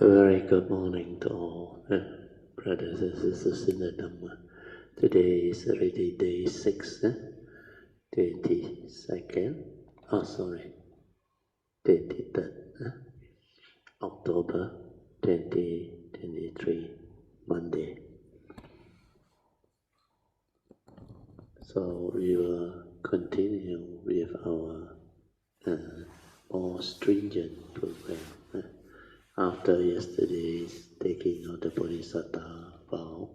A very good morning to all brothers and sisters in the Dhamma. Today is already day 6, 22nd, 23rd October 2023, Monday. So we will continue with our more stringent program. After yesterday's taking of the Bodhisattva vow,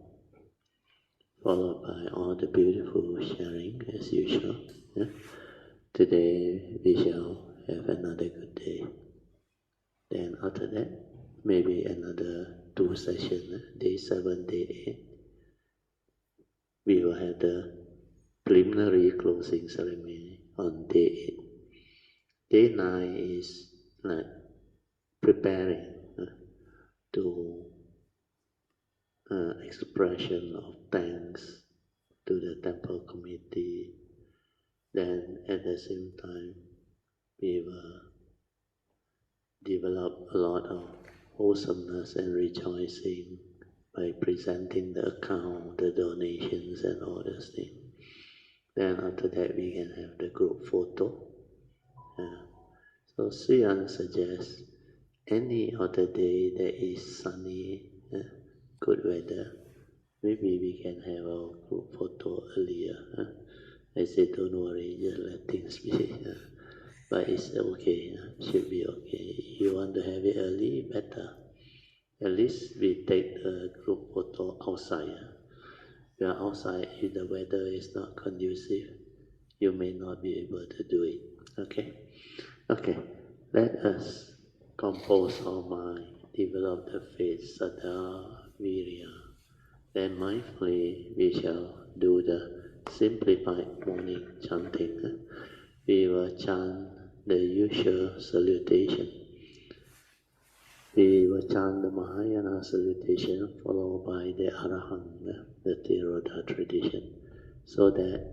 followed by all the beautiful sharing as usual. Today we shall have another good day. Then after that, maybe another 2 sessions, day 7, day 8. We will have the preliminary closing ceremony on day 8. Day 9 is like preparing to expression of thanks to the temple committee. Then at the same time, we will develop a lot of wholesomeness and rejoicing by presenting the account, the donations and all those things. Then after that we can have the group photo. So Suyan suggests any other day that is sunny, good weather, maybe we can have our group photo earlier. I said don't worry, just let things be. But it's okay, should be okay. If you want to have it early, better. At least we take the group photo outside. We are outside, if the weather is not conducive, you may not be able to do it. Okay, let us compose our mind, develop the faith, saddha, virya. Then mindfully we shall do the simplified morning chanting. We will chant the usual salutation. We will chant the Mahayana salutation followed by the Arahant, the Theravada tradition, so that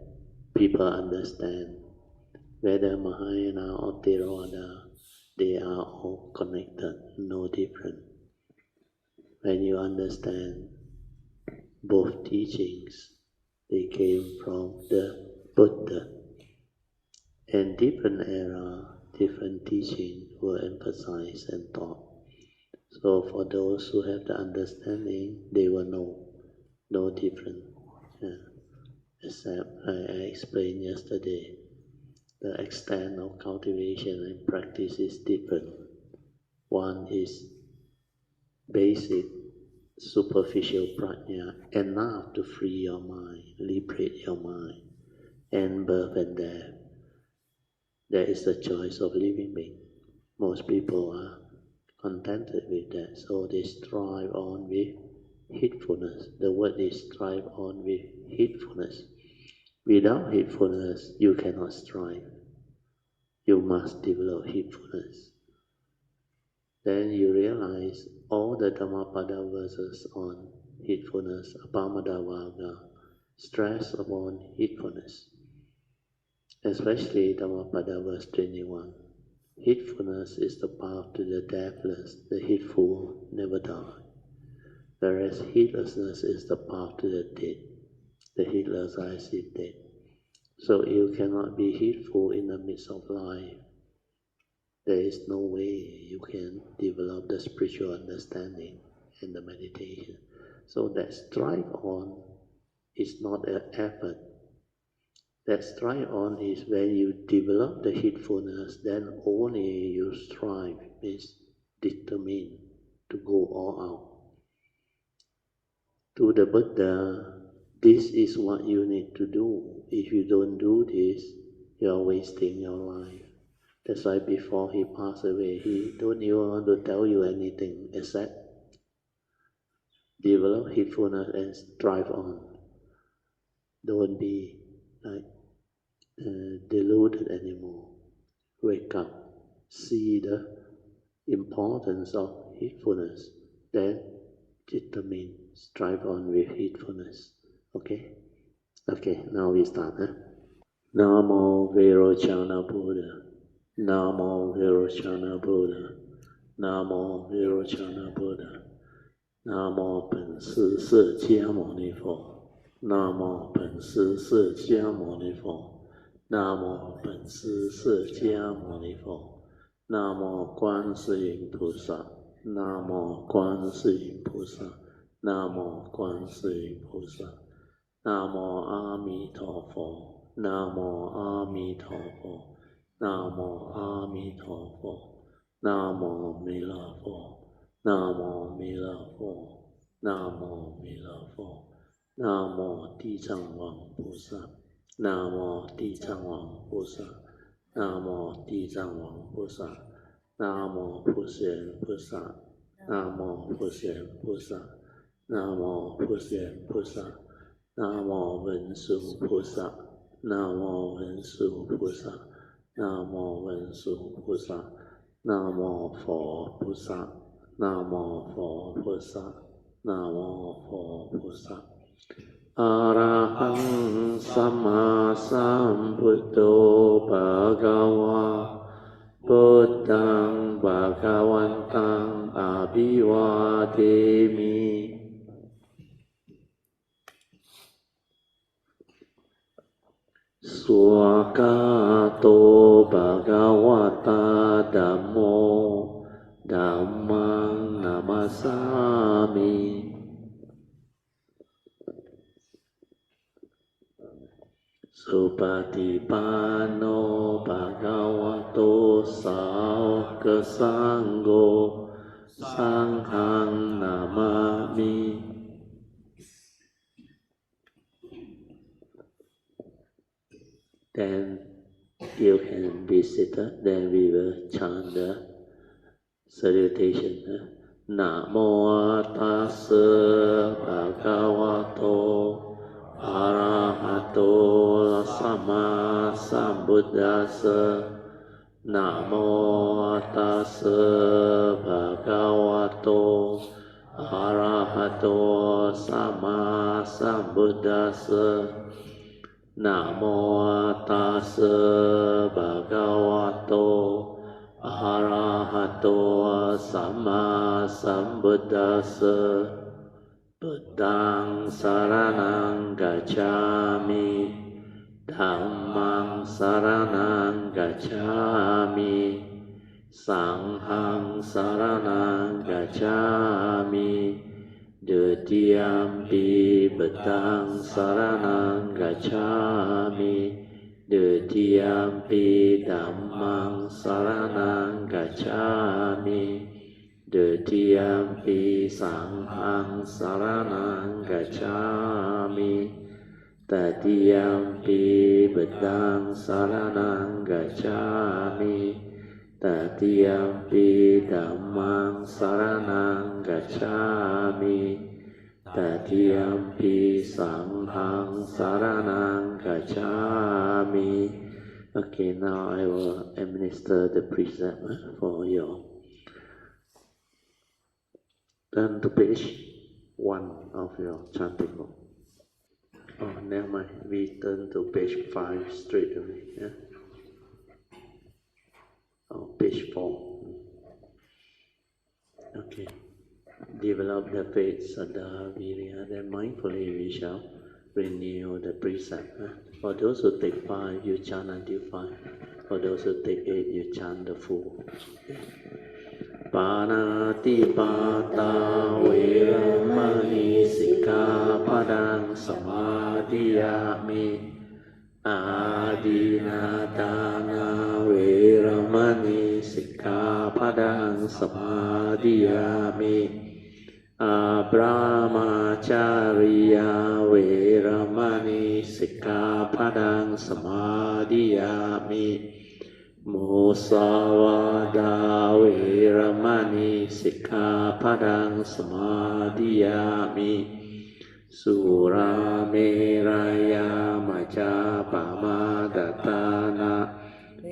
people understand whether Mahayana or Theravada, they are all connected, no different. When you understand both teachings, they came from the Buddha. In different era, different teaching were emphasized and taught. So for those who have the understanding, they will know no different. Except I explained yesterday, the extent of cultivation and practice is different. One is basic, superficial prajna, enough to free your mind, liberate your mind, and birth and death. That is the choice of living being. Most people are contented with that, so they strive on with heedfulness. The word is strive on with heedfulness. Without heedfulness, you cannot strive. You must develop heedfulness. Then you realize all the Dhammapada verses on heedfulness, Apamada stress upon heedfulness. Especially Dhammapada verse 21. Heedfulness is the path to the deathless, the heedful never die. Whereas heedlessness is the path to the dead, the heedless are as if dead. So you cannot be heedful in the midst of life. There is no way you can develop the spiritual understanding and the meditation. So that strive on is not an effort. That strive on is when you develop the heedfulness, then only you strive, means determined to go all out. To the Buddha, this is what you need to do. If you don't do this, you are wasting your life. That's why before he passed away, he don't even want to tell you anything except develop heedfulness and strive on. Don't be like deluded anymore. Wake up, see the importance of heedfulness, then determine, strive on with heedfulness. Okay, now we start. Namo Virochana Buddha. Namo Virochana Buddha. Namo Virochana Buddha. 南无本师释迦牟尼佛，南无本师释迦牟尼佛，南无本师释迦牟尼佛，南无观世音菩萨，南无观世音菩萨，南无观世音菩萨，南无阿弥陀佛，南无阿弥陀佛，南无阿弥陀佛，南无弥勒佛。南无弥勒佛，南无弥勒佛，南无地藏王菩萨，南无地藏王菩萨，南无地藏王菩萨，南无普贤菩萨，南无普贤菩萨，南无普贤菩萨，南无文殊菩萨，南无文殊菩萨，南无文殊菩萨，南无佛菩萨。南无佛菩萨，南无佛菩萨。อะระหังสัมมาสัมพุทโธภะคะวะพุทธังภะคะวันตังอะภิวาเทมิสุขโตภะคะวะตาธัมโมธัมมังนามัสสามิสุปฏิปันโนภะคะวะโตสาวกสังโฆสังฆังนามามิ Then you can be seated. Then we will chant the salutation. นะโมตัสสะภะคะวะโตอะระหะโตสัมมาสัมพุทธัสสะนะโมตัสสะภะคะวะโตอะระหะโตสัมมาสัมพุทธัสสะนะโมตัสสะภะคะวะโตอะระหะโตสัมมาสัมพุทธัสสะพุทธังสรณังกัจฉามิธัมมังสรณังกัจฉามิสังฆังสรณังกัจฉามิDutiyampi Betang Saranang Gacchami Dutiyampi Dhammang Saranang Gacchami Dutiyampi Sanghang Saranang Gacchami Tatiyampi Betang Saranang Gacchami Tatiyampi Dhammang Saranang Gacchami Tatiyampi Sanghang Saranang Gacchami. Okay, now I will administer the precept for you. Turn to page 1 of your chanting book. Oh, never mind. We turn to page 5 straight away. Yeah? Oh, page 4. Okay. Develop the faith, Saddha, Virya, then mindfully we shall renew the precept. For those who take 5, you chant until 5. For those who take 8, you chant the full. Panatipata Veramani Sikkhapadang Samadhiyami Adinatana Veramani Sikkhapadang Samadhiyami Abramacharya Veramani Sikkhapadang Samadhiyami Musavada Veramani Sikkhapadang Samadhiyami Surameraya Majapamadatana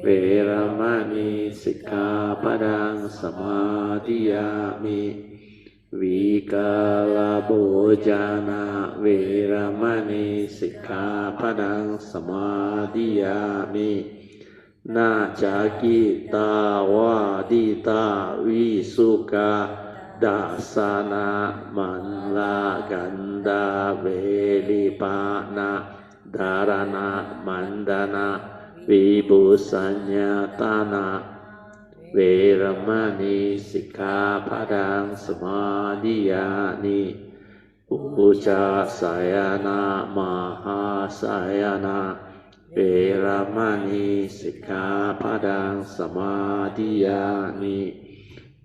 Veramani Sikkhapadang Samadhiyami Vikalabhojana Veramani Sikkhapadang Samadhiyami Na cakita wadita visuka dasana manla ganda velipana dharana mandana vibhusanya tana Veramani sikkhapadang samadhiyani Puja sayana mahasayana Veramani sikkhapadang samadhiyani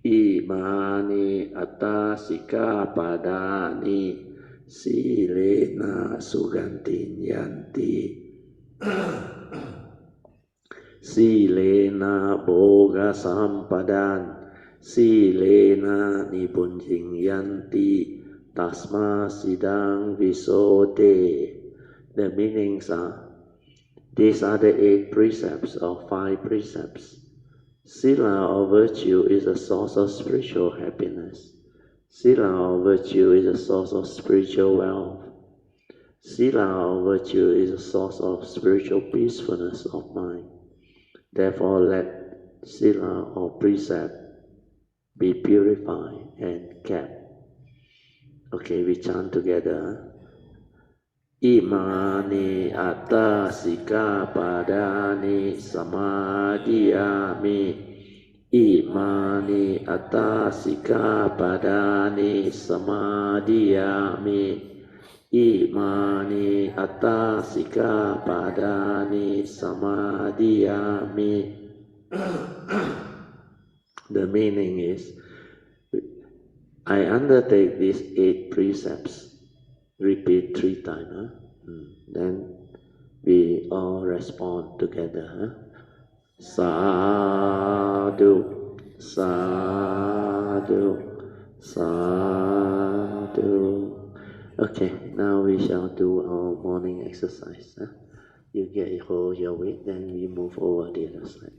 Imani atta sikkhapadani Silena sugantinyanti Silena boga sampadan Silena nibunjingyanti Tasma sidang visode. The meanings are, these are the 8 precepts or 5 precepts. Sila or virtue is a source of spiritual happiness. Sila or virtue is a source of spiritual wealth. Sila or virtue is a source of spiritual peacefulness of mind. Therefore, let sila or precept be purified and kept. Okay, we chant together. Imani atta sikkhapadani samadhiyami. Imani atta sikkhapadani samadhiyami. Imani atta sikkhapadani samadhiyami. The meaning is, I undertake these 8 precepts. Repeat 3 times. Then we all respond together. Sadhu, sadhu, sadhu. Okay, now we shall do our morning exercise. You get hold your weight, then we move over the other side.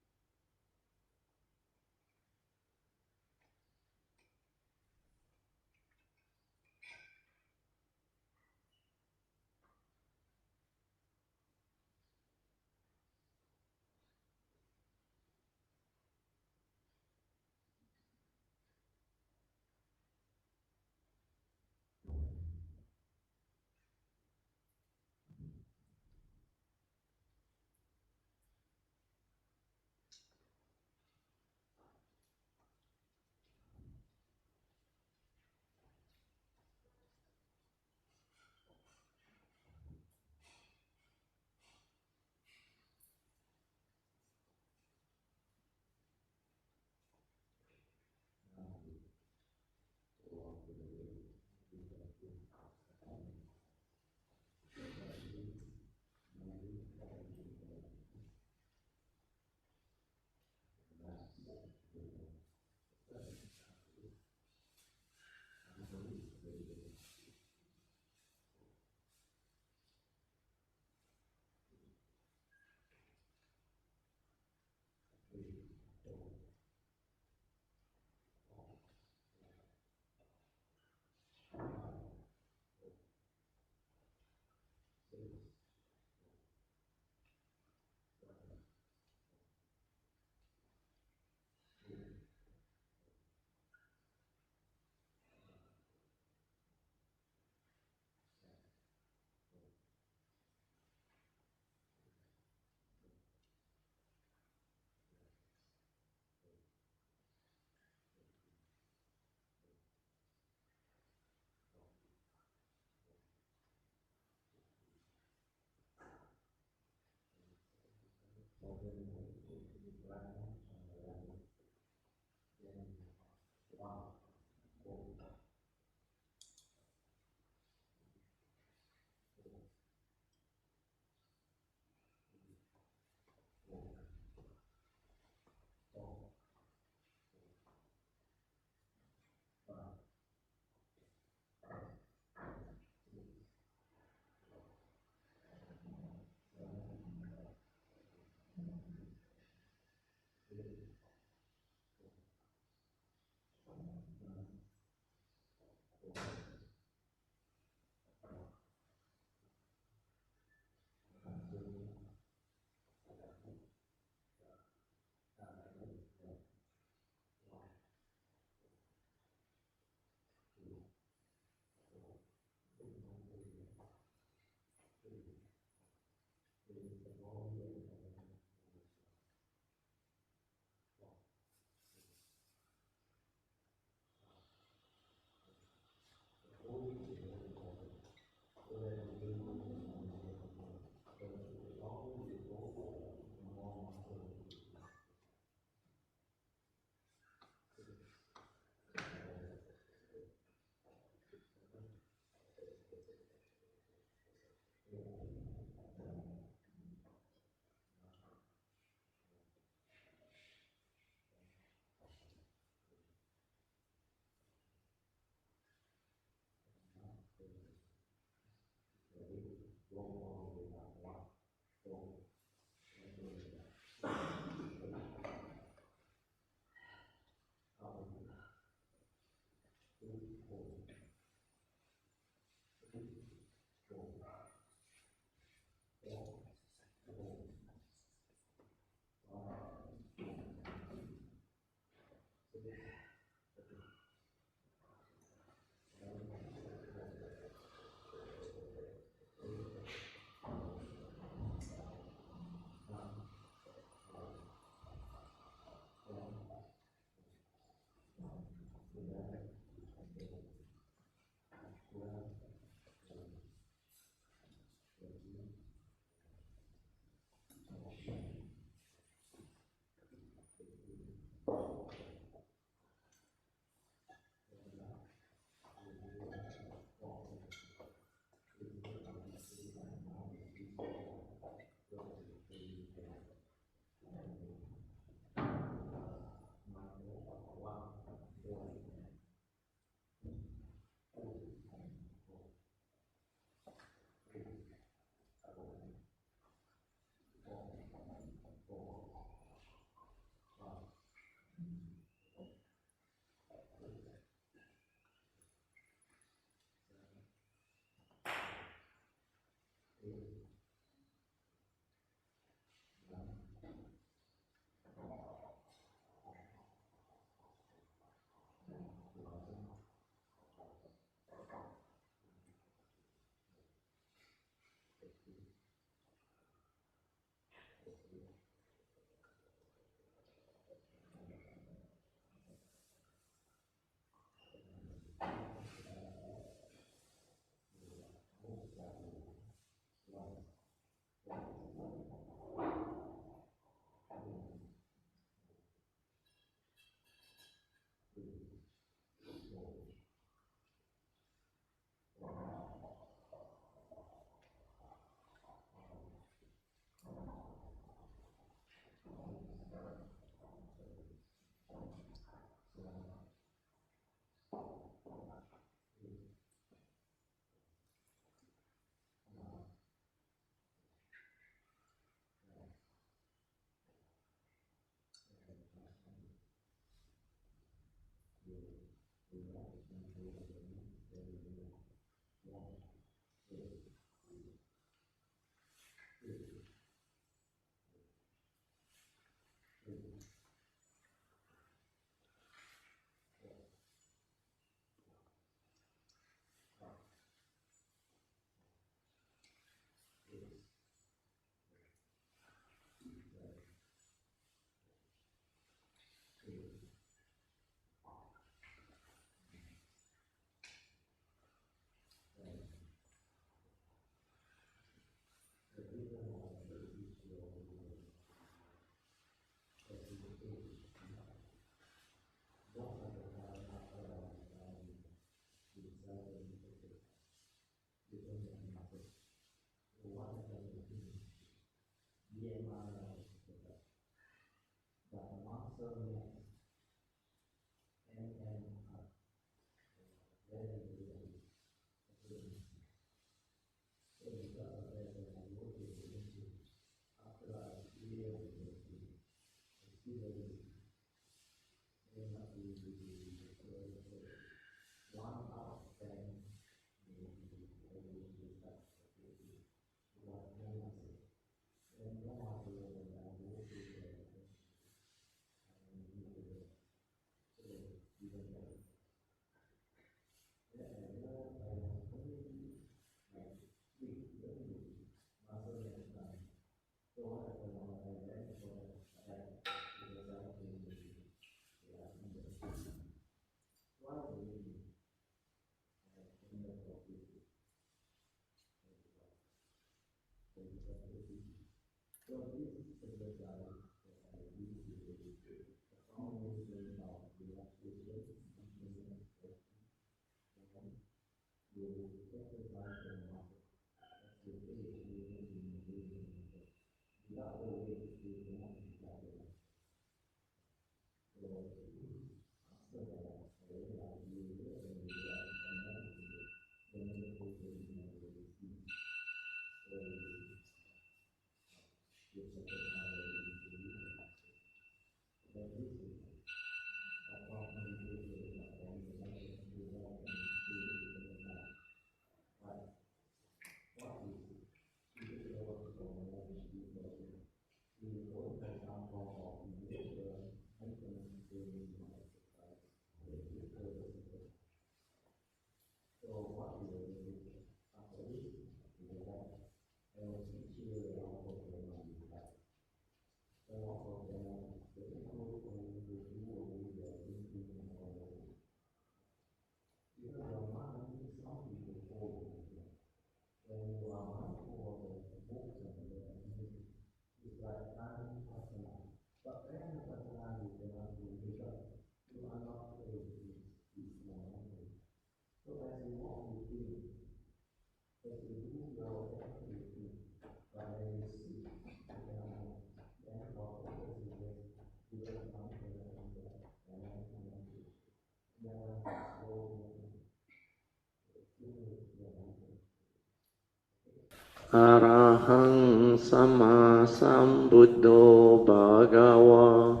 Arahang Sama Sambuddho Bhagava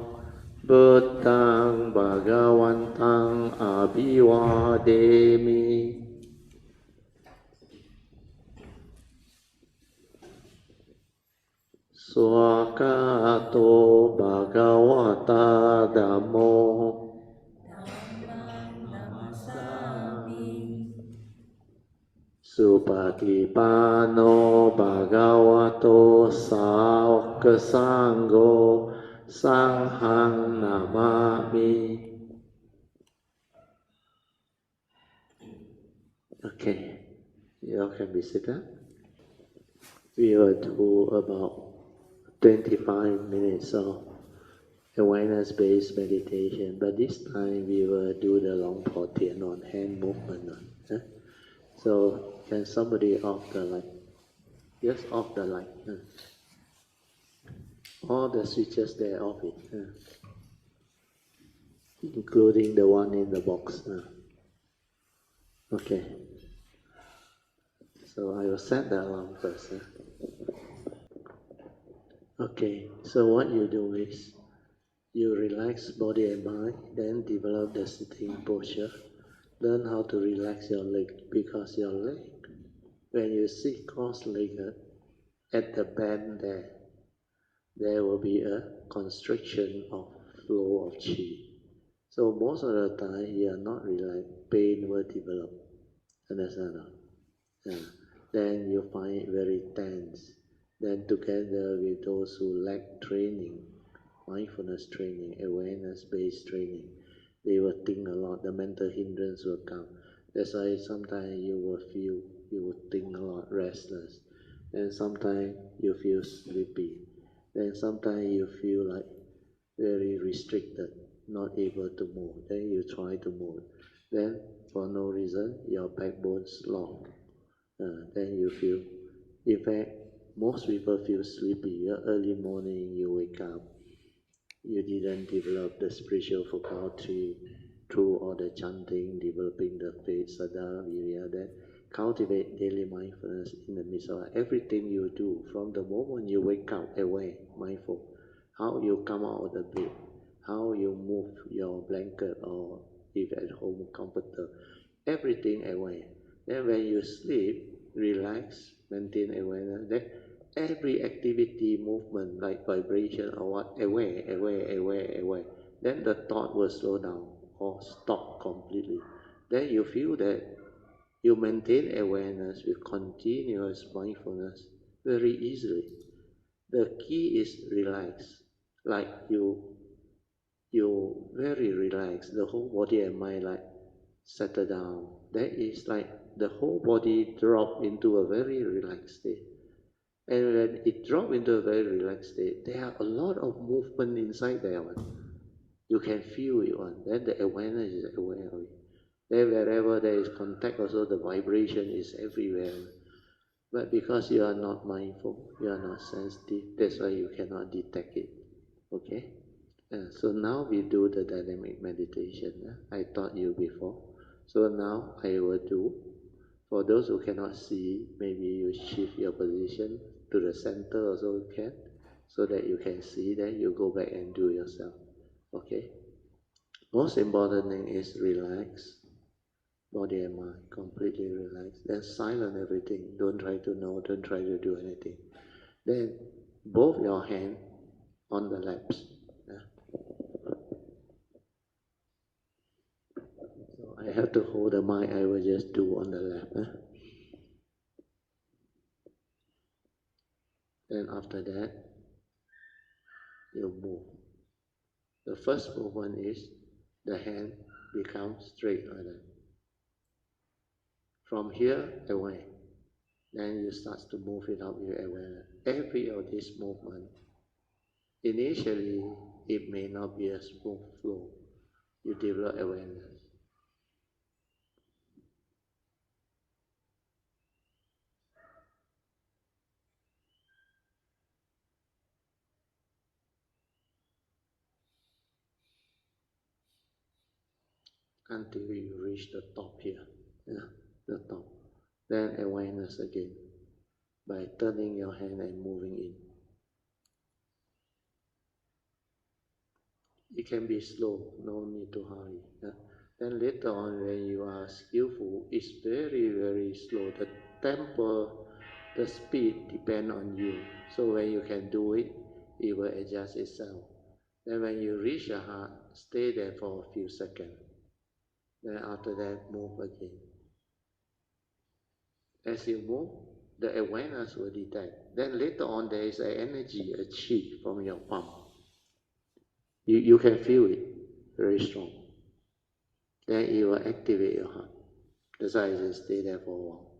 Buddhang Bhagavantang Abhivademi Swakato Bhagavata Dhammo Supatipano Bhagavato Sāvaka Sangho Sanghang Namami. Okay, you all can be seated. We will do about 25 minutes of awareness-based meditation, but this time we will do the long portion on hand movement. So can somebody off the light? Yes, off the light. All the switches there off it, including the one in the box. Okay. So I will set the alarm first. Okay. So what you do is you relax body and mind, then develop the sitting posture. Learn how to relax your leg, because your leg, when you sit cross-legged, at the bend there will be a constriction of flow of qi. So most of the time you are not relaxed, pain will develop. Understand? Yeah. Then you find it very tense. Then together with those who lack training, mindfulness training, awareness-based training, they will think a lot, the mental hindrance will come. That's why sometimes you will think a lot, restless. Then sometimes you feel sleepy. Then sometimes you feel like very restricted, not able to move. Then you try to move. Then for no reason, your backbone's locked. Then you feel, in fact, most people feel sleepy. Early morning you wake up, you didn't develop the spiritual faculty through all the chanting, developing the faith, sada, virya, then cultivate daily mindfulness in the midst of everything you do. From the moment you wake up, aware, mindful, how you come out of the bed, how you move your blanket or if at home comforter, everything aware. Then when you sleep, relax, maintain awareness, then every activity, movement, like vibration or what, aware. Then the thought will slow down or stop completely. Then you feel that you maintain awareness with continuous mindfulness very easily. The key is relax, like you very relaxed, the whole body and mind like settle down. That is like the whole body drop into a very relaxed state. And when it drop into a very relaxed state, there are a lot of movement inside there. You can feel it one. Then the awareness is aware of it. Then wherever there is contact also the vibration is everywhere. But because you are not mindful, you are not sensitive, that's why you cannot detect it. Okay? So now we do the dynamic meditation. I taught you before. So now I will do. For those who cannot see, maybe you shift your position to the center also you can, so that you can see, then you go back and do yourself. Okay? Most important thing is relax, body and mind, completely relax. Then silent everything. Don't try to know, don't try to do anything. Then both your hands on the laps. So I have to hold the mic, I will just do on the lap. Then after that, you move. The first movement is the hand becomes straight like that. From here, away. Then you start to move it up with awareness. Every of this movement, initially, it may not be a smooth flow. You develop awareness. Until you reach the top here. The top. Then awareness again by turning your hand and moving in. It can be slow, no need to hurry. Then later on when you are skillful, it's very, very slow. The tempo, the speed depend on you. So when you can do it, it will adjust itself. Then when you reach your heart, stay there for a few seconds. Then after that, move again. As you move, the awareness will detect. Then later on, there is an energy, a chi from your palm. You can feel it very strong. Then it will activate your heart. That's why I say stay there for a while.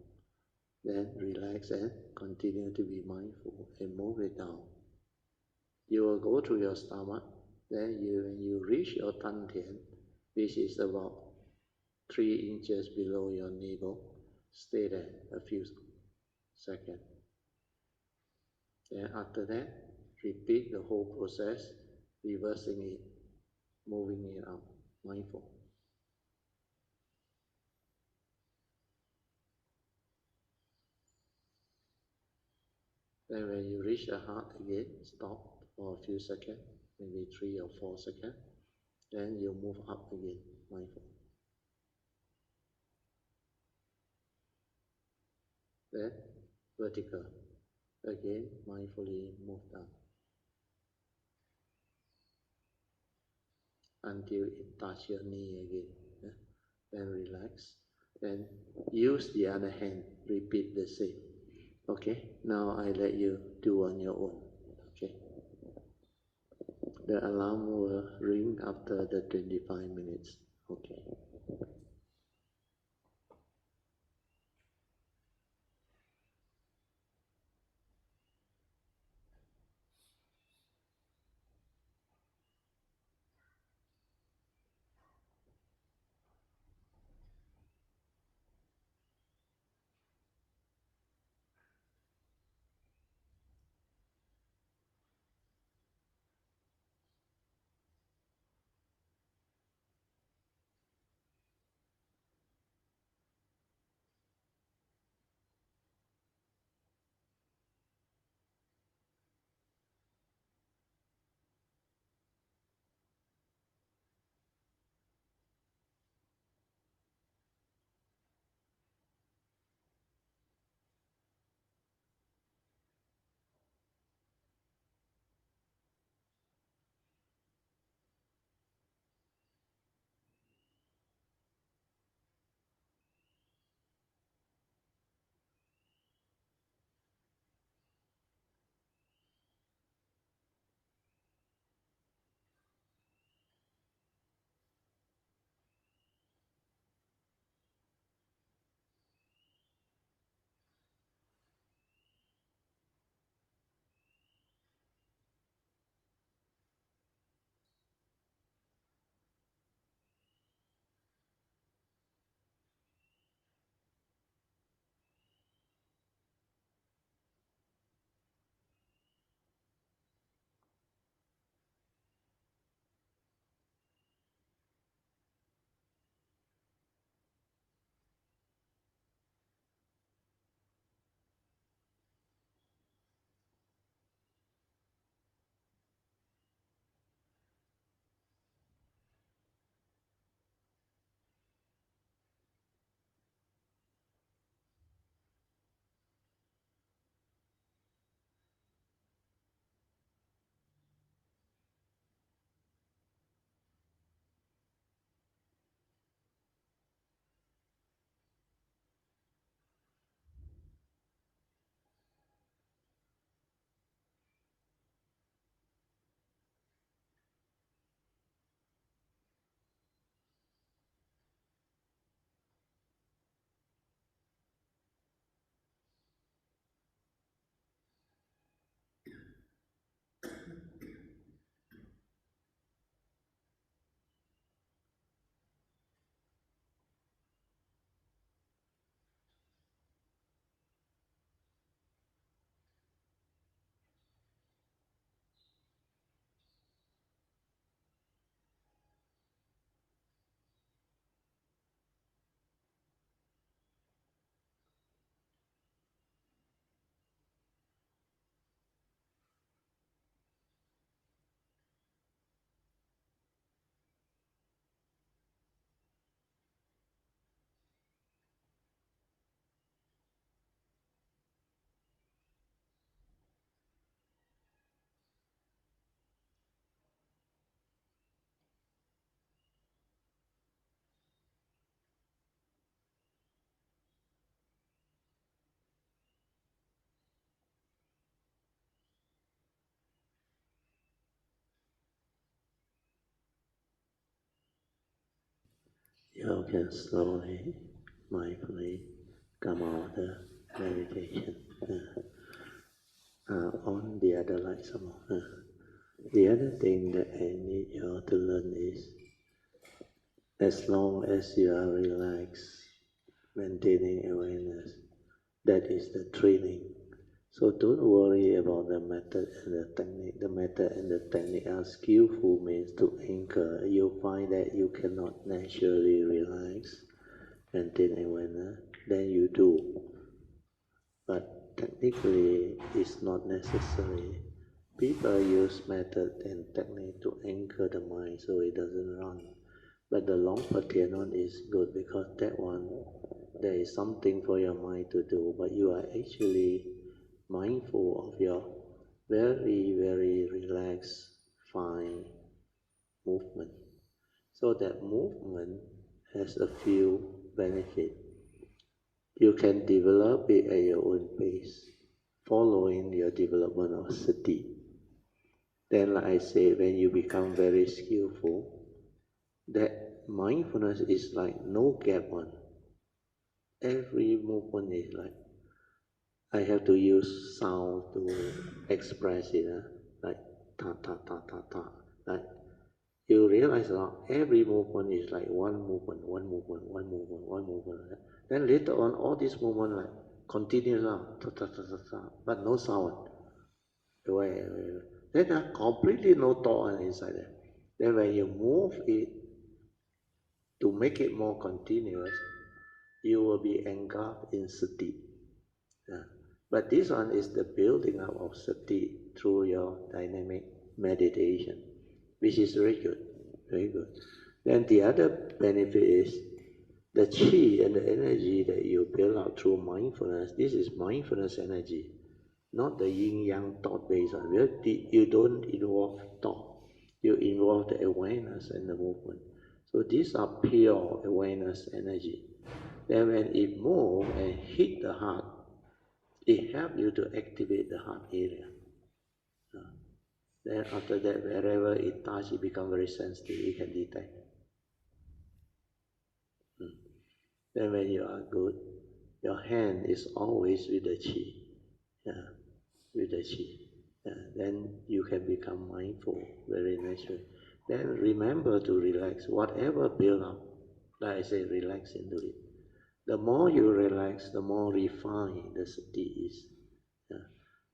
Then relax and continue to be mindful and move it down. You will go to your stomach. Then when you reach your Tantian, which is about 3 inches below your navel, stay there a few seconds. Then after that, repeat the whole process, reversing it, moving it out, mindful. Then when you reach the heart again, stop for a few seconds, maybe 3 or 4 seconds. Then you move up again, mindful. then vertical. Again, mindfully move down until it touches your knee again. Then relax. Then use the other hand. Repeat the same. Okay? Now I let you do on your own. Okay? The alarm will ring after the 25 minutes. Okay. You can slowly, mindfully come out of the meditation on the other light some more. The other thing that I need you to learn is as long as you are relaxed, maintaining awareness, that is the training. So don't worry about the method and the technique. The method and the technique are skillful means to anchor. You'll find that you cannot naturally relax, maintain awareness, then you do. But technically, it's not necessary. People use method and technique to anchor the mind so it doesn't run. But the long Patianon is good because that one there is something for your mind to do, but you are actually mindful of your very, very relaxed, fine movement. So that movement has a few benefits. You can develop it at your own pace, following your development of sati. Then, like I say, when you become very skillful, that mindfulness is like no gap one. Every movement is like, I have to use sound to express it, like ta ta ta ta ta. Like you realize that every movement is like one movement, one movement, one movement, one movement. Then later on, all this movement like continues on, ta ta ta ta ta, but no sound. Then completely no thought inside there. Then when you move it to make it more continuous, you will be engulfed in sati. Yeah. But this one is the building up of sati through your dynamic meditation, which is very good, very good. Then the other benefit is the chi and the energy that you build up through mindfulness. This is mindfulness energy, not the yin-yang thought-based one. You don't involve thought, you involve the awareness and the movement. So these are pure awareness energy. Then when it moves and hit the heart, it helps you to activate the heart area. Then after that, wherever it touches, it becomes very sensitive, it can detect. Then when you are good, your hand is always with the chi, with the chi. Then you can become mindful very naturally. Then remember to relax. Whatever build up, like I say, relax into it. The more you relax, the more refined the sati is.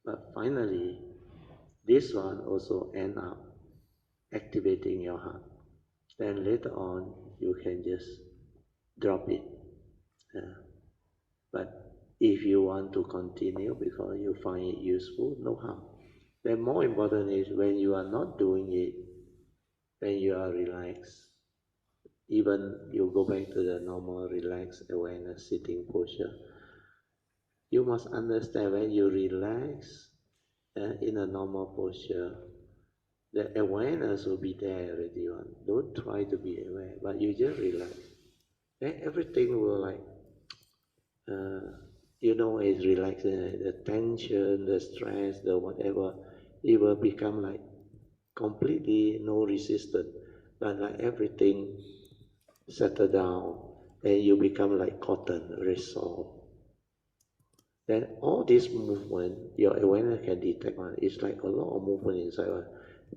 But finally, this one also end up activating your heart. Then later on, you can just drop it. But if you want to continue because you find it useful, no harm. Then more important is when you are not doing it, when you are relaxed, even you go back to the normal relaxed awareness sitting posture, you must understand when you relax in a normal posture, the awareness will be there already. Don't try to be aware, but you just relax. Then everything will like, it's relaxing. The tension, the stress, the whatever, it will become like completely no resistance. But like everything settle down, and you become like cotton, very soft. Then all this movement, your awareness can detect one. It's like a lot of movement inside one.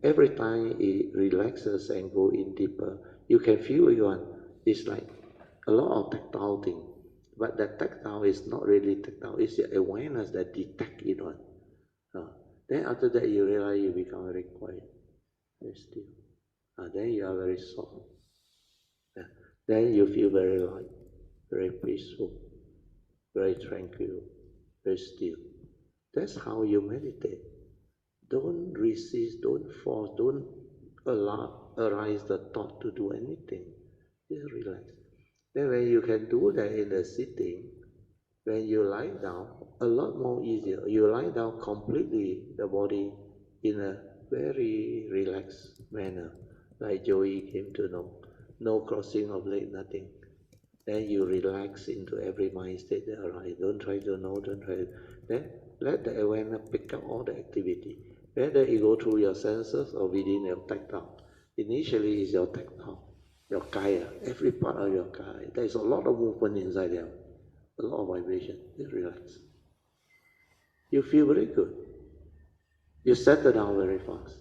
Every time it relaxes and go in deeper, you can feel it one. It's like a lot of tactile thing. But that tactile is not really tactile. It's the awareness that detect it one. Then after that you realize you become very quiet, very still. Then you are very soft. Then you feel very light, very peaceful, very tranquil, very still. That's how you meditate. Don't resist, don't force, don't arise the thought to do anything. Just relax. Then when you can do that in the sitting, when you lie down, a lot more easier. You lie down completely, the body in a very relaxed manner, like Joey came to know. No crossing of leg, nothing. Then you relax into every mind state that arises. Don't try to know, don't try to. Then let the awareness pick up all the activity. Whether it go through your senses or within your tactile. Initially is your tactile, your kaya, every part of your kaya. There is a lot of movement inside there, a lot of vibration. Just relax. You feel very good. You settle down very fast.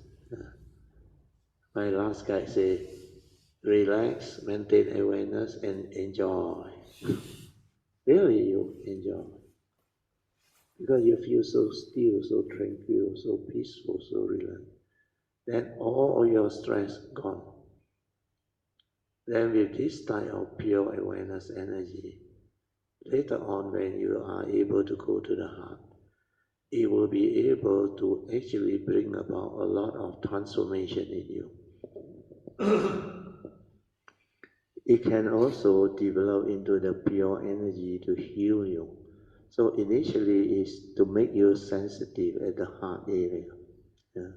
My last guy say, relax, maintain awareness, and enjoy. Really, you enjoy. Because you feel so still, so tranquil, so peaceful, so relaxed. Then all your stress gone. Then with this type of pure awareness energy, later on when you are able to go to the heart, it will be able to actually bring about a lot of transformation in you. it can also develop into the pure energy to heal you. So initially is to make you sensitive at the heart area. Yeah.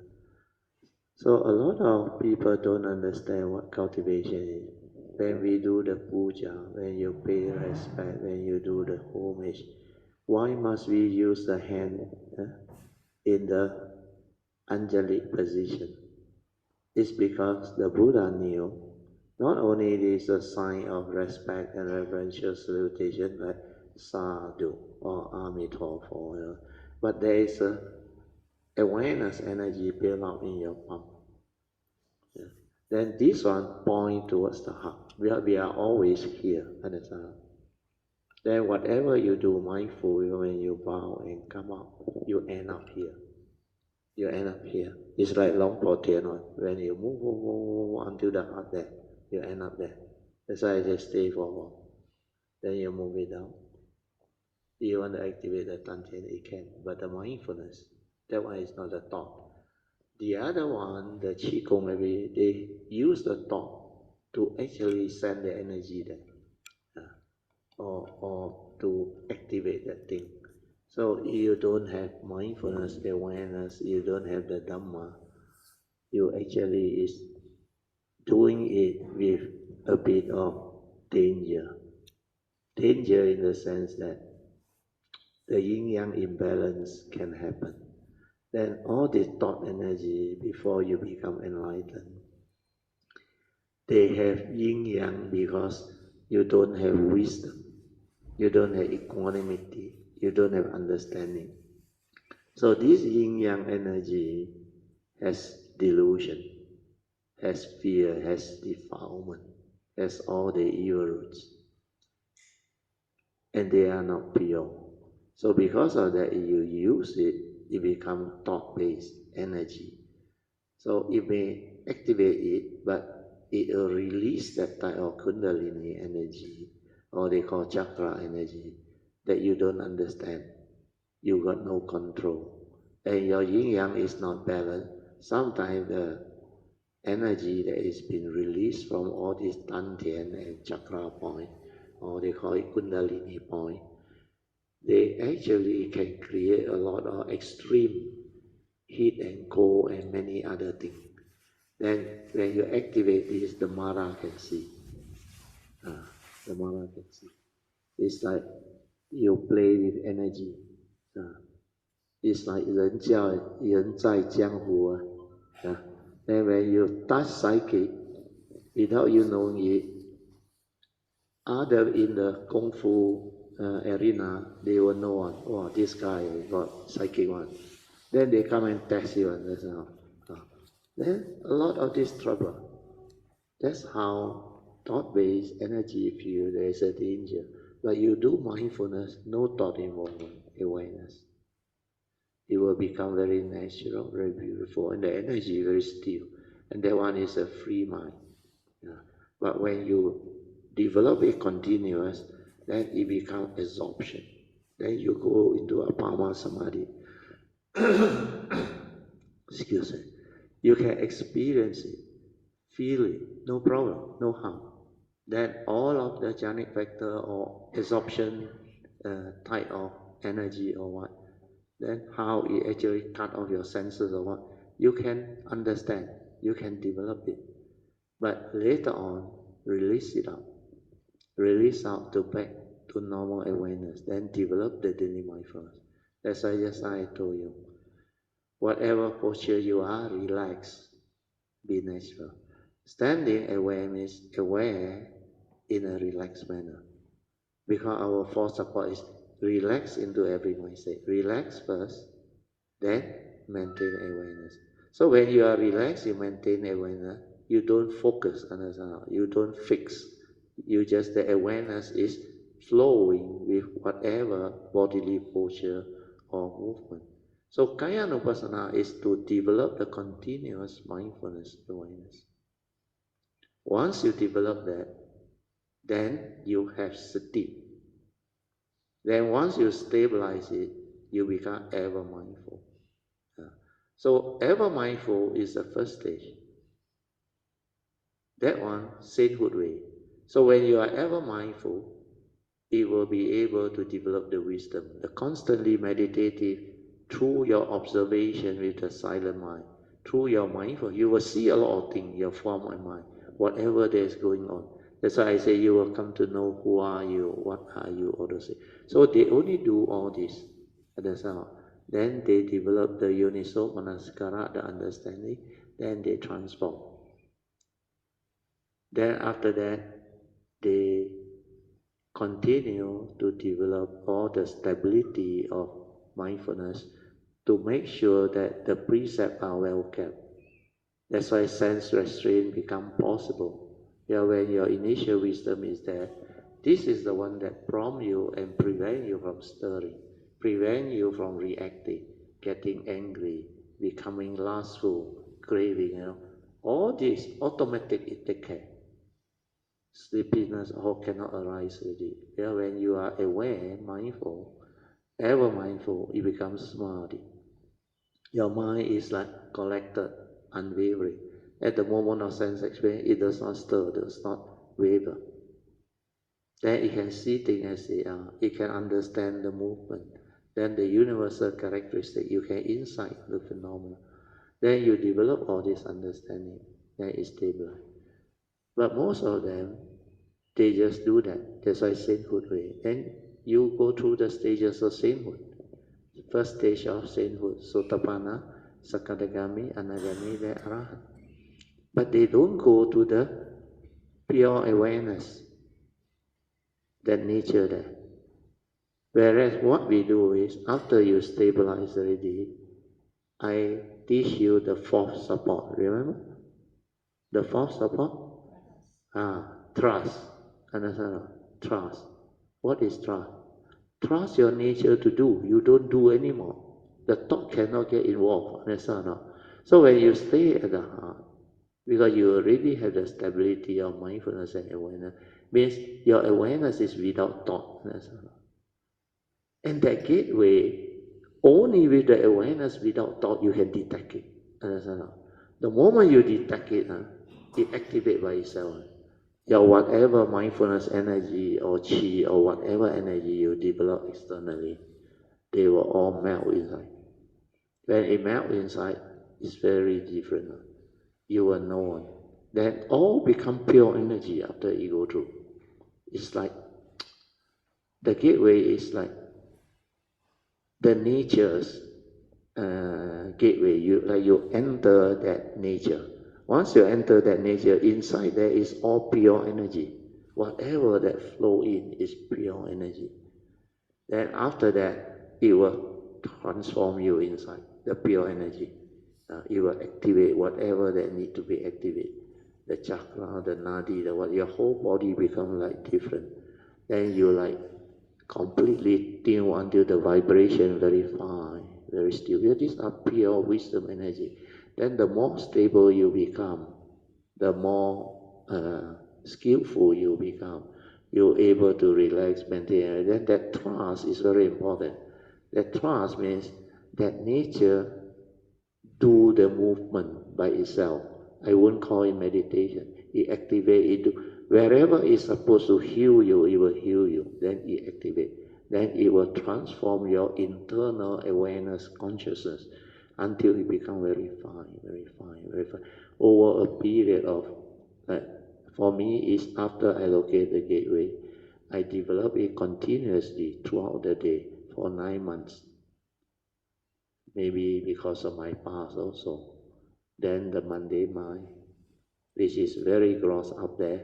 So a lot of people don't understand what cultivation is. When we do the puja, when you pay respect, when you do the homage, why must we use the hand in the angelic position? It's because the Buddha knew not only it is a sign of respect and reverential salutation like sadhu or Amitabha, but there is a awareness energy built up in your palm. Yeah. Then this one point towards the heart. We are always here, understand? Then whatever you do mindful, when you bow and come up, you end up here. You end up here. It's like long protein. When you move until the heart there, you end up there. That's why I just stay for a while. Then you move it down. You want to activate the Tantian, it can. But the mindfulness, that one is not the thought. The other one, the Qigong, maybe they use the thought to actually send the energy there, or to activate that thing. So you don't have mindfulness, awareness, you don't have the Dhamma, you actually is doing it with a bit of danger. Danger in the sense that the yin-yang imbalance can happen. Then all this thought energy, before you become enlightened, they have yin-yang because you don't have wisdom, you don't have equanimity, you don't have understanding. So this yin-yang energy has delusion, has fear, has defilement, has all the evil roots, and they are not pure. So because of that, you use it, it becomes thought-based energy. So it may activate it, but it will release that type of Kundalini energy, or they call chakra energy, that you don't understand. You got no control. And your yin-yang is not balanced. Sometimes the energy that is being released from all these Dantian and chakra point, or they call it Kundalini point, they actually can create a lot of extreme heat and cold and many other things. Then when you activate this, the Mara can see. The Mara can see. It's like you play with energy. It's like 人在江湖. Then when you touch psychic, without you knowing it, other in the Kung Fu arena, they will know, oh, this guy got psychic one. Then they come and test you and that's how. Then a lot of this trouble. That's how thought-based energy field, there is a danger. But you do mindfulness, no thought involvement, awareness. It will become very natural, very beautiful, and the energy very still. And that one is a free mind. But when you develop it continuous, then it becomes absorption. Then you go into apama samadhi. Excuse me. You can experience it, feel it, no problem, no harm. Then all of the jhanic factor or absorption type of energy or what, then how it actually cut off your senses or what, you can understand, you can develop it. But later on, release it out. Release out to back to normal awareness, then develop the daily mindfulness. As I told you, whatever posture you are, relax, be natural. Standing awareness, aware in a relaxed manner. Because our force support is relax into every mindset. Relax first, then maintain awareness. So when you are relaxed, you maintain awareness. You don't focus, you don't fix. You just, the awareness is flowing with whatever bodily posture or movement. So Kaya Nupassana is to develop the continuous mindfulness awareness. Once you develop that, then you have sati. Then once you stabilize it, you become ever mindful. So ever mindful is the first stage. That one, sainthood way. So when you are ever mindful, it will be able to develop the wisdom, the constantly meditative, through your observation with the silent mind, through your mindful, you will see a lot of things, your form and mind, whatever there is going on. That's why I say you will come to know who are you, what are you, all those things. So they only do all this. That's how. Then they develop the Yoniso Manasikara, the understanding, then they transform. Then after that, they continue to develop all the stability of mindfulness to make sure that the precepts are well kept. That's why sense restraint become possible. Yeah, when your initial wisdom is there, this is the one that prompt you and prevent you from stirring, prevent you from reacting, getting angry, becoming lustful, craving, all this automatic it take care. Sleepiness all cannot arise already. Yeah, when you are aware, mindful, ever mindful, it becomes samadhi. Your mind is like collected, unwavering. At the moment of sense experience, it does not stir, does not waver. Then it can see things as they are. It can understand the movement. Then the universal characteristic, you can insight the phenomena. Then you develop all this understanding. Then it stabilizes. But most of them, they just do that. That's why sainthood way. And you go through the stages of sainthood. First stage of sainthood, Sotapanna, Sakadagami, Anagami, then Arahant. But they don't go to the pure awareness, that nature there. Whereas what we do is, after you stabilize already, I teach you the fourth support. Remember? The fourth support? Trust. Understand? Trust. What is trust? Trust your nature to do. You don't do anymore. The thought cannot get involved. Understand? So when you stay at the heart, because you already have the stability of mindfulness and awareness, means your awareness is without thought. Understand? And that gateway, only with the awareness without thought you can detect it. Understand? The moment you detect it, it activates by itself. Your whatever mindfulness energy or chi or whatever energy you develop externally, they will all melt inside. When it melts inside, it's very different. You will know. Then all become pure energy after you go through. It's like the gateway is like the nature's gateway. You enter that nature. Once you enter that nature, inside there is all pure energy. Whatever that flow in is pure energy. Then after that, it will transform you inside the pure energy. It will activate whatever that need to be activated. The chakra, the nadi, the what, your whole body become like different. Then you like completely tune until the vibration very fine, very still. These are pure wisdom energy. Then the more stable you become, the more skillful you become. You're able to relax, maintain. Then that trust is very important. That trust means that nature do the movement by itself. I won't call it meditation. It activates it. Wherever it's supposed to heal you, it will heal you. Then it activates. Then it will transform your internal awareness, consciousness, until it becomes very fine, very fine, very fine. Over a period of, for me, is after I locate the gateway, I develop it continuously throughout the day for 9 months. Maybe because of my past also. Then the mundane mind, which is very gross up there,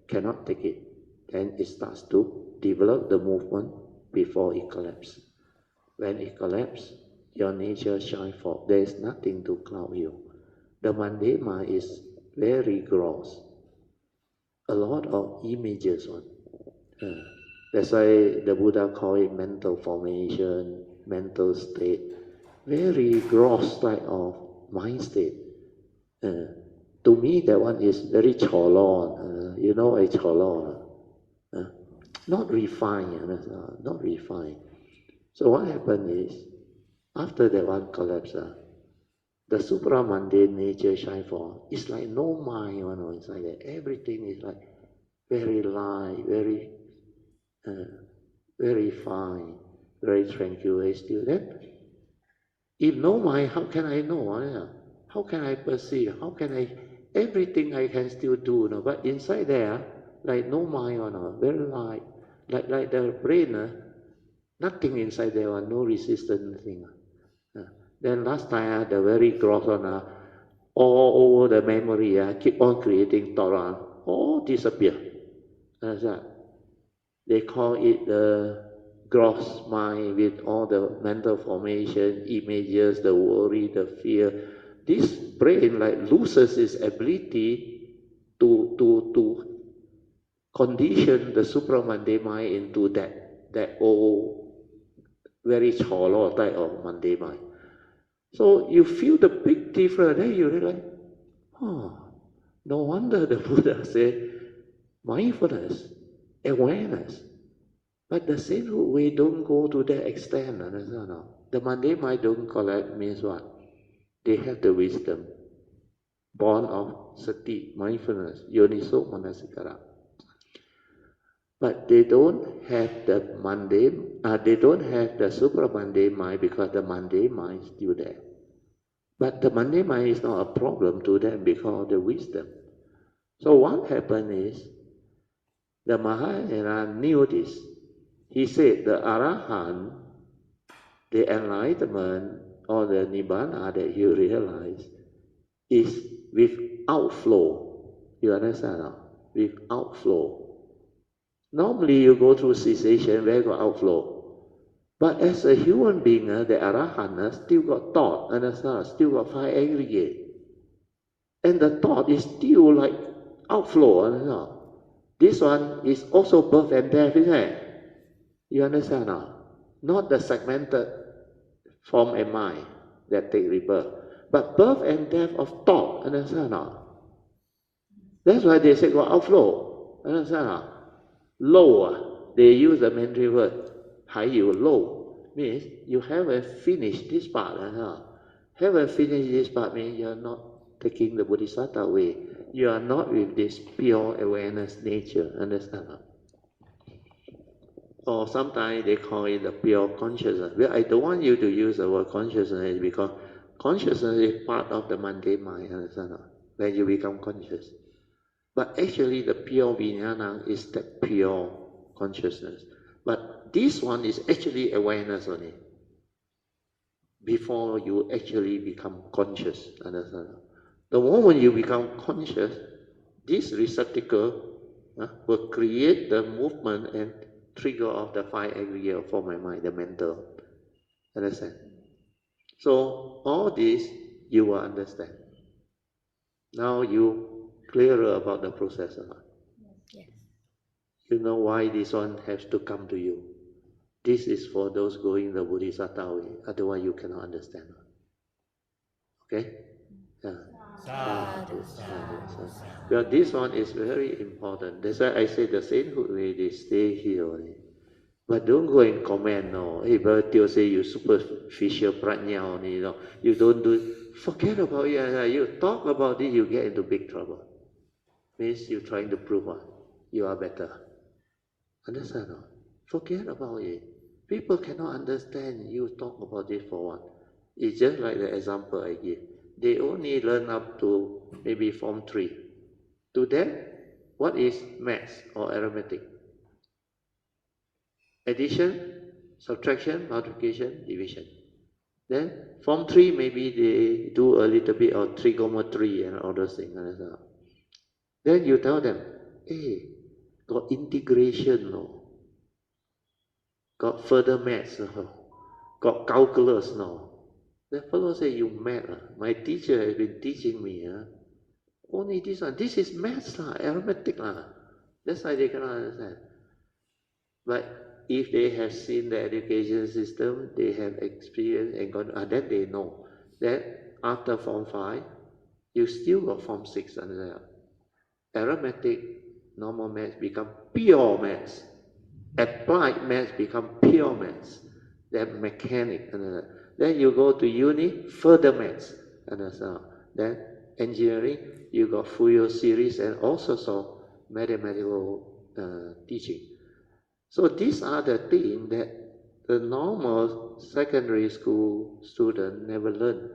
cannot take it. Then it starts to develop the movement before it collapses. When it collapses, your nature shines forth. There is nothing to cloud you. The mundane mind is very gross. A lot of images on. That's why the Buddha called it mental formation, mental state. Very gross type of mind state. To me, that one is very cholon. You know a cholon? Not refined, not refined. So what happened is, after that one collapse, the supramundane nature shine forth. It's like no mind, inside there. Everything is like very light, very fine, very tranquil, still. Then, if no mind, how can I know? How can I perceive? How can I? Everything I can still do, no? But inside there, like no mind, no? Very light, like the brain, nothing inside there, no resistance, nothing. Then last time, the very gross one, all over the memory, keep on creating thought, all disappear. Understand? They call it the gross mind with all the mental formation, images, the worry, the fear. This brain like loses its ability to condition the supramundane mind into that old, very cholo type of mundane mind. So you feel the big difference, then you realize, oh, no wonder the Buddha said mindfulness, awareness. But the sainthood way don't go to that extent. No. The mundane mind don't collect means what? They have the wisdom, born of sati, mindfulness, yoniso manasikara. But they don't have the mundane, they don't have the supramundane mind because the mundane mind is still there. But the mundane mind is not a problem to them because of the wisdom. So what happened is, the Mahayana knew this. He said the Arahant, the enlightenment or the Nibbana that you realize is with outflow. You understand? With outflow. Normally you go through cessation where you got outflow. But as a human being, the Arahant still got thought, understand? Still got five aggregate. And the thought is still like outflow, understand? This one is also birth and death, isn't it? You understand now? Not the segmented form and mind that take rebirth, but birth and death of thought, understand now? That's why they say got outflow, understand now? Low, they use the Mandarin word, 还有 low, means you haven't finished this part, haven't finished this part means you're not taking the Bodhisattva way. You are not with this pure awareness nature, understand now? Or sometimes they call it the pure consciousness. Well, I don't want you to use the word consciousness because consciousness is part of the mundane mind, understand? When you become conscious. But actually the pure vijnana is the pure consciousness. But this one is actually awareness only. Before you actually become conscious, understand? The moment you become conscious, this receptacle will create the movement and trigger of the five aggregate for my mind, the mental. Understand? So all this you will understand. Now you clearer about the process. Yes. You know why this one has to come to you. This is for those going the Bodhisattva way. Otherwise you cannot understand. Okay? Yeah. Sadhu, sadhu, sadhu. Well, this one is very important. That's why I say the sainthood way, they stay here only. But don't go and comment, no. Hey, but Teo say you superficial prajna only, You don't do, forget about it. You talk about it, you get into big trouble. Means you're trying to prove what? You are better. Understand, no? Forget about it. People cannot understand you talk about it for what? It's just like the example I give. They only learn up to maybe Form 3. To them, what is maths or arithmetic? Addition, subtraction, multiplication, division. Then Form 3 maybe they do a little bit of trigonometry and all those things. Then you tell them, hey, got integration, no? Got further maths, no? Got calculus, no? The fellow say, you mad. My teacher has been teaching me. Only this one. This is maths, arithmetic. That's why they cannot understand. But if they have seen the education system, they have experience and gone, then they know that after Form 5, you still got Form 6 under there. Arithmetic, normal maths become pure maths. Applied maths become pure maths. Then mechanic. Then you go to uni, further maths. Then engineering, you got Fourier series and all sorts of mathematical teaching. So these are the things that the normal secondary school student never learn.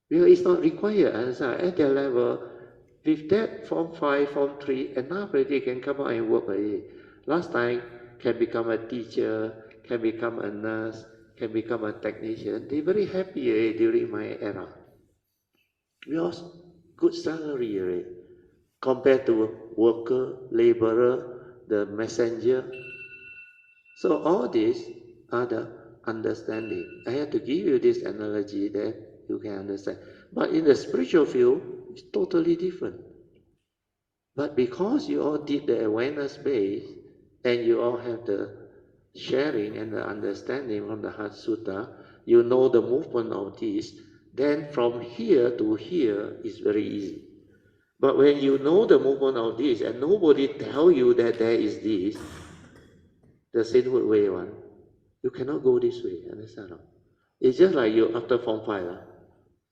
Because it's not required. At their level, with that Form 5, Form 3, enough already can come out and work already. Last time, can become a teacher, can become a nurse, can become a technician. They very happy during my era. Because good salary already. Compared to worker, laborer, the messenger. So all these are the understanding. I have to give you this analogy that you can understand. But in the spiritual field, it's totally different. But because you all did the awareness base and you all have the sharing and the understanding from the Heart Sutta, you know the movement of this, then from here to here is very easy. But when you know the movement of this and nobody tell you that there is this, the sainthood way one, you cannot go this way, understand? It's just like you after Form 5.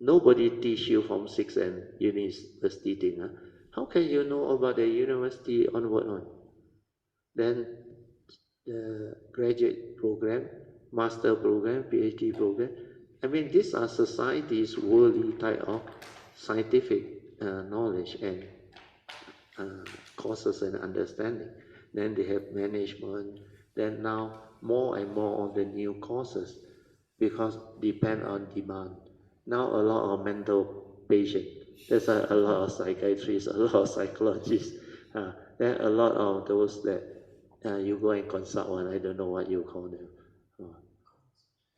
Nobody teach you Form 6 and university thing. How can you know about the university onward on? Then the graduate program, master program, PhD program. I mean, these are societies' worldly type of scientific knowledge and courses and understanding. Then they have management. Then now more and more of the new courses because depend on demand. Now a lot of mental patient. There's a lot of psychiatrists, a lot of psychologists. Then a lot of those that you go and consult on. I don't know what you call them.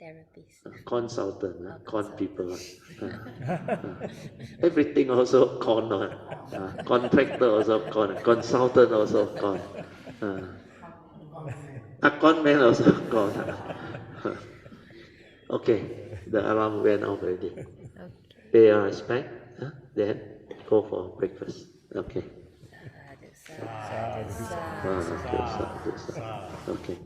Therapies. Consultant, con people. Everything also con. Contractor also con. Consultant also con. Con man also con. Okay, the alarm went off already. Okay. Pay our respect, then go for breakfast. Okay. Sadhu, sadhu, sadhu, sadhu. Okay.